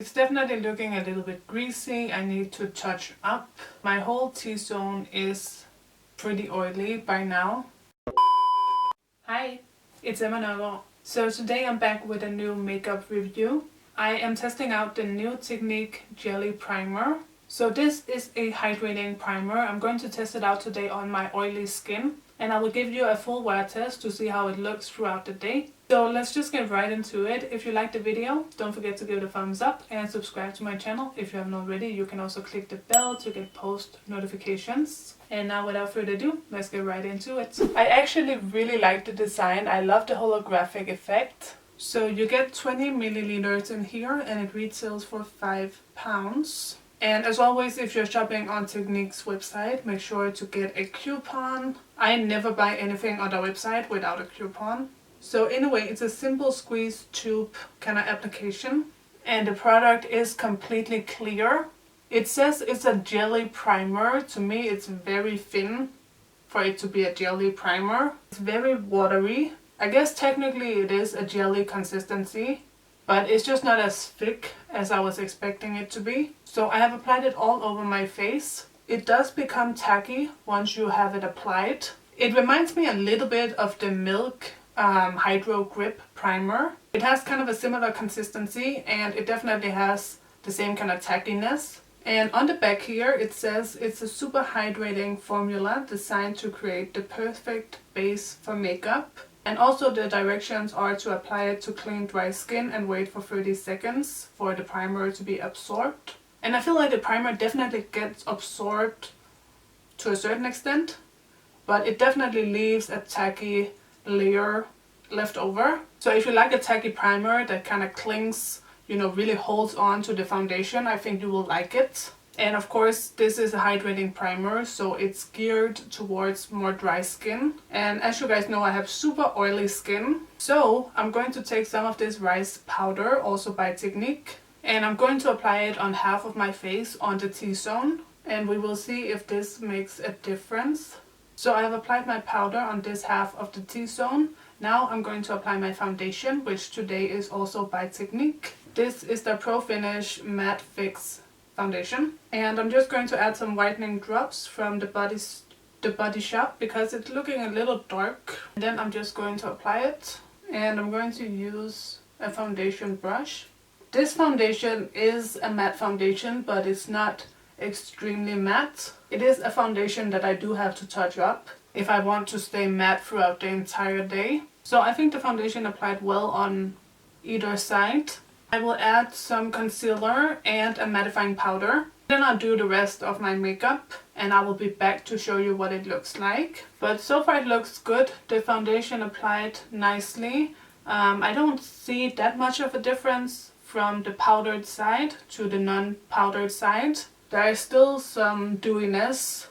It's definitely looking a little bit greasy. I need to touch up. My whole T-zone is pretty oily by now. Hi, it's Nørgaard. So today I'm back with a new makeup review. I am testing out the new Technic Jelly Primer. So this is a hydrating primer. I'm going to test it out today on my oily skin. And I will give you a full wear test to see how it looks throughout the day. So let's just get right into it. If you liked the video, don't forget to give it a thumbs up and subscribe to my channel. If you haven't already, you can also click the bell to get post notifications. And now without further ado, let's get right into it. I actually really like the design. I love the holographic effect. So you get 20 milliliters in here and it retails for £5. And as always, if you're shopping on Technic's website, make sure to get a coupon. I never buy anything on their website without a coupon. So anyway, it's a simple squeeze tube kind of application. And the product is completely clear. It says it's a jelly primer. To me, it's very thin for it to be a jelly primer. It's very watery. I guess technically it is a jelly consistency, but it's just not as thick as I was expecting it to be. So I have applied it all over my face. It does become tacky once you have it applied. It reminds me a little bit of the Milk Hydro Grip Primer. It has kind of a similar consistency and it definitely has the same kind of tackiness. And on the back here it says it's a super hydrating formula designed to create the perfect base for makeup. And also the directions are to apply it to clean dry skin and wait for 30 seconds for the primer to be absorbed. And I feel like the primer definitely gets absorbed to a certain extent, but it definitely leaves a tacky layer left over. So if you like a tacky primer that kind of clings, really holds on to the foundation, I think you will like it. And of course, this is a hydrating primer, so it's geared towards more dry skin. And as you guys know, I have super oily skin. So I'm going to take some of this rice powder, also by Technic, and I'm going to apply it on half of my face on the T-zone. And we will see if this makes a difference. So I have applied my powder on this half of the T-zone. Now I'm going to apply my foundation, which today is also by Technic. This is the Pro Finish Matte Fix foundation, and I'm just going to add some whitening drops from the Body Shop because it's looking a little dark. And then I'm just going to apply it, and I'm going to use a foundation brush. This foundation is a matte foundation, but it's not extremely matte. It is a foundation that I do have to touch up if I want to stay matte throughout the entire day. So I think the foundation applied well on either side. I will add some concealer and a mattifying powder. Then I'll do the rest of my makeup and I will be back to show you what it looks like. But so far it looks good. The foundation applied nicely. I don't see that much of a difference from the powdered side to the non-powdered side. There is still some dewiness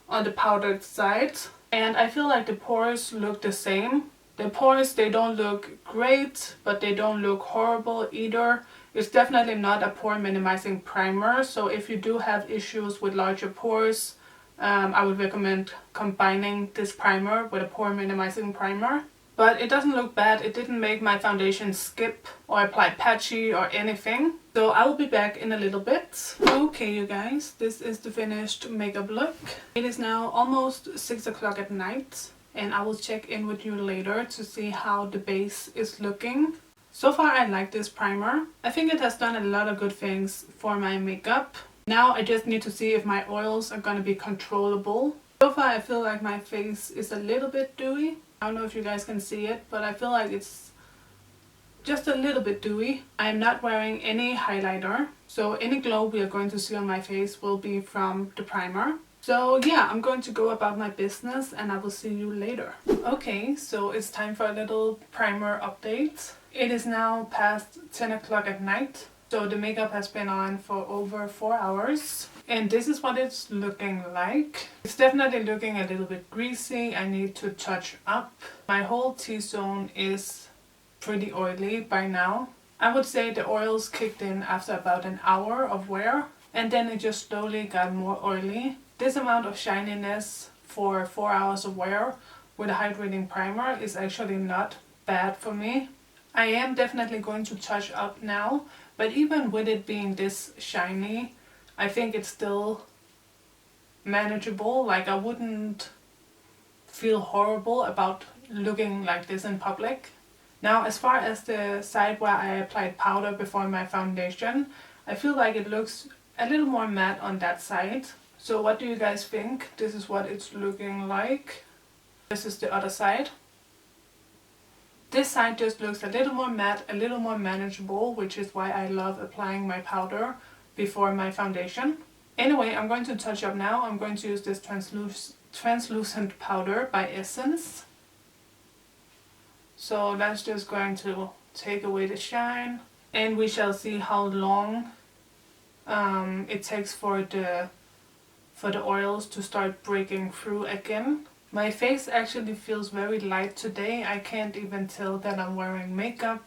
on the powdered side. And I feel like the pores look the same. The pores, they don't look great, but they don't look horrible either. It's definitely not a pore minimizing primer, so if you do have issues with larger pores, I would recommend combining this primer with a pore minimizing primer. But it doesn't look bad. It didn't make my foundation skip or apply patchy or anything. So I will be back in a little bit. Okay, you guys, this is the finished makeup look. It is now almost 6 o'clock at night. And I will check in with you later to see how the base is looking. So far I like this primer. I think it has done a lot of good things for my makeup. Now I just need to see if my oils are going to be controllable. So far I feel like my face is a little bit dewy. I don't know if you guys can see it, but I feel like it's just a little bit dewy. I'm not wearing any highlighter, so any glow we are going to see on my face will be from the primer. So yeah, I'm going to go about my business and I will see you later. Okay, so it's time for a little primer update. It is now past 10 o'clock at night. So the makeup has been on for over 4 hours. And this is what it's looking like. It's definitely looking a little bit greasy. I need to touch up. My whole T-zone is pretty oily by now. I would say the oils kicked in after about an hour of wear. And then it just slowly got more oily. This amount of shininess for 4 hours of wear with a hydrating primer is actually not bad for me. I am definitely going to touch up now, But even with it being this shiny, I think it's still manageable. Like I wouldn't feel horrible about looking like this in public. Now as far as the side where I applied powder before my foundation, I feel like it looks a little more matte on that side. So what do you guys think? This is what it's looking like. This is the other side. This side just looks a little more matte, a little more manageable, which is why I love applying my powder before my foundation. Anyway, I'm going to touch up now. I'm going to use this translucent powder by Essence. So that's just going to take away the shine. And we shall see how long it takes for the oils to start breaking through again. My face actually feels very light today. I can't even tell that I'm wearing makeup.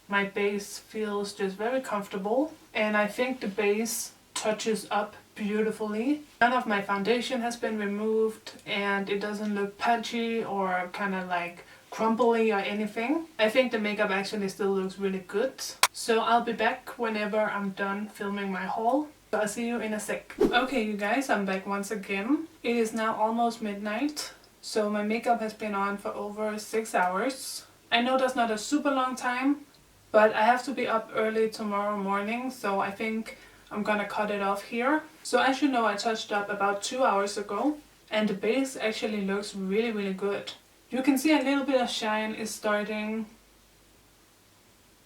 My base feels just very comfortable, and I think the base touches up beautifully. None of my foundation has been removed and it doesn't look patchy or kind of like crumbly or anything. I think the makeup actually still looks really good. So I'll be back whenever I'm done filming my haul. So I'll see you in a sec. Okay you guys, I'm back once again. It is now almost midnight, so my makeup has been on for over 6 hours. I know that's not a super long time, but I have to be up early tomorrow morning, so I think I'm gonna cut it off here. So as you know, I touched up about 2 hours ago, and the base actually looks really good. You can see a little bit of shine is starting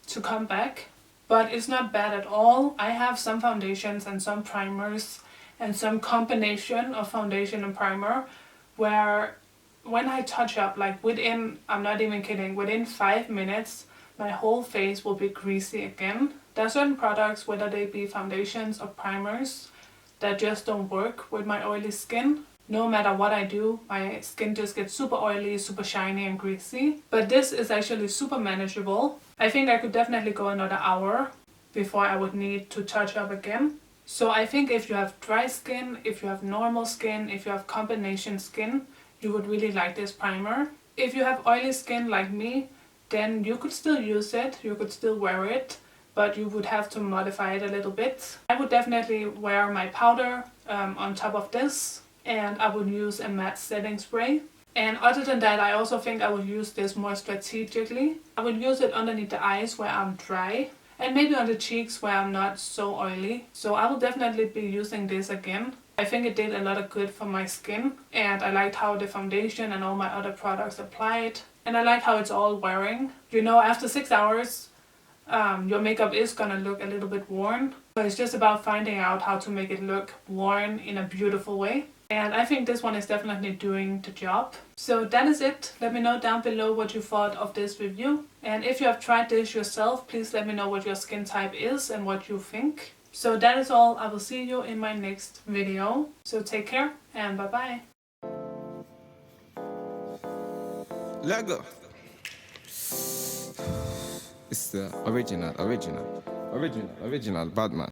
to come back. But it's not bad at all. I have some foundations and some primers and some combination of foundation and primer where when I touch up, like within, I'm not even kidding, within 5 minutes, my whole face will be greasy again. There are certain products, whether they be foundations or primers, that just don't work with my oily skin. No matter what I do, my skin just gets super oily, super shiny and greasy. But this is actually super manageable. I think I could definitely go another hour before I would need to touch up again. So I think if you have dry skin, if you have normal skin, if you have combination skin, you would really like this primer. If you have oily skin like me, then you could still use it, you could still wear it, but you would have to modify it a little bit. I would definitely wear my powder on top of this, and I would use a matte setting spray. And other than that, I also think I would use this more strategically. I would use it underneath the eyes where I'm dry, and maybe on the cheeks where I'm not so oily. So I will definitely be using this again. I think it did a lot of good for my skin, and I liked how the foundation and all my other products applied. And I like how it's all wearing. You know, after 6 hours, your makeup is gonna look a little bit worn. So it's just about finding out how to make it look worn in a beautiful way. And I think this one is definitely doing the job. So that is it. Let me know down below what you thought of this review. And if you have tried this yourself, please let me know what your skin type is and what you think. So that is all. I will see you in my next video. So take care and bye bye. Lego. It's the original Batman.